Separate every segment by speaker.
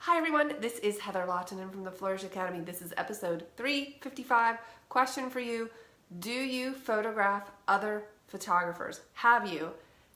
Speaker 1: Hi everyone, this is Heather Lawton and from the Flourish Academy. This is episode 355. Question for you: do you photograph other photographers? Have you?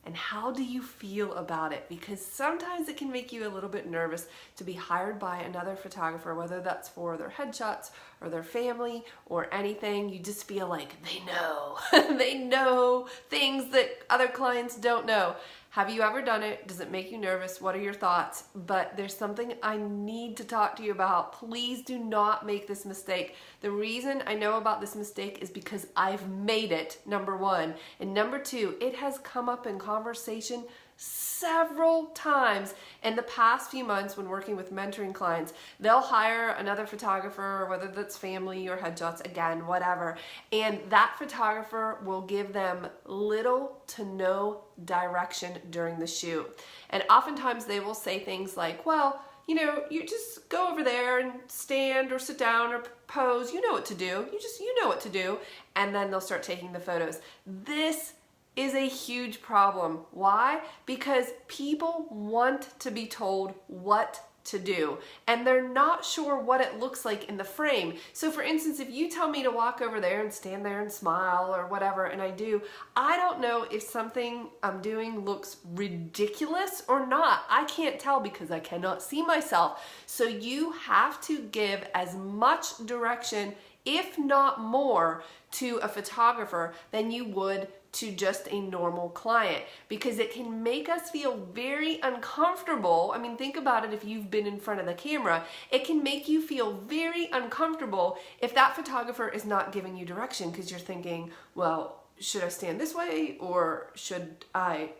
Speaker 1: And how do you feel about it? Because sometimes it can make you a little bit nervous to be hired by another photographer, whether that's for their headshots or their family or anything. You just feel like they know. They know things that other clients don't know. Have you ever done it? Does it make you nervous? What are your thoughts? But there's something I need to talk to you about. Please do not make this mistake. The reason I know about this mistake is because I've made it, number one. And number two, it has come up in conversation several times in the past few months when working with mentoring clients. They'll hire another photographer, whether that's family or headshots, again, whatever, and that photographer will give them little to no direction during the shoot. And oftentimes they will say things like, well, you know, you just go over there and stand or sit down or pose. You know what to do. You know what to do. And then they'll start taking the photos. This is a huge problem. Why? Because people want to be told what to do and they're not sure what it looks like in the frame. So for instance, if you tell me to walk over there and stand there and smile or whatever, and I do, I don't know if something I'm doing looks ridiculous or not. I can't tell because I cannot see myself. So you have to give as much direction, if not more, to a photographer than you would to just a normal client, because it can make us feel very uncomfortable. I mean, think about it. If you've been in front of the camera, it can make you feel very uncomfortable if that photographer is not giving you direction, because you're thinking, well, should I stand this way, or should I,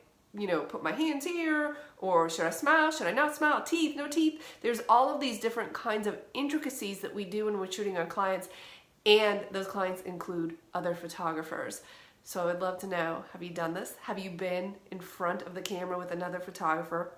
Speaker 1: put my hands here, or should I smile, should I not smile, teeth, no teeth? There's all of these different kinds of intricacies that we do when we're shooting our clients, and those clients include other photographers. So I would love to know, have you done this? Have you been in front of the camera with another photographer?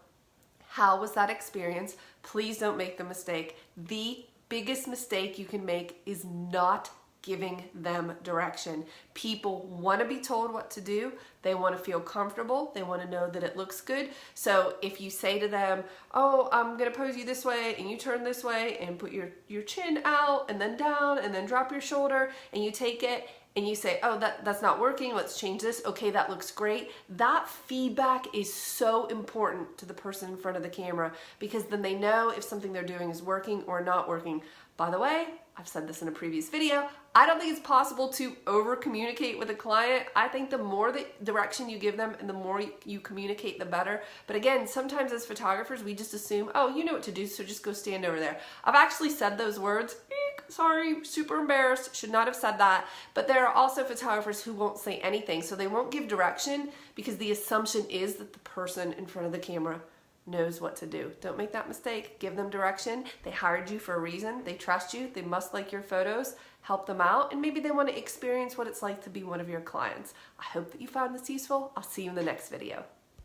Speaker 1: How was that experience? Please don't make the mistake. The biggest mistake you can make is not giving them direction. People want to be told what to do. They want to feel comfortable. They want to know that it looks good. So if you say to them, oh, I'm going to pose you this way, and you turn this way and put your chin out and then down and then drop your shoulder, and you take it and you say, oh, that's not working, let's change this. Okay, that looks great. That feedback is so important to the person in front of the camera, because then they know if something they're doing is working or not working. By the way, I've said this in a previous video, I don't think it's possible to over communicate with a client. I think the more the direction you give them and the more you communicate, the better. But again, sometimes as photographers, we just assume, oh, you know what to do, so just go stand over there. I've actually said those words. Sorry, super embarrassed, should not have said that. But there are also photographers who won't say anything, so they won't give direction because the assumption is that the person in front of the camera knows what to do. Don't make that mistake. Give them direction. They hired you for a reason. They trust you. They must like your photos. Help them out, and maybe they want to experience what it's like to be one of your clients. I hope that you found this useful. I'll see you in the next video.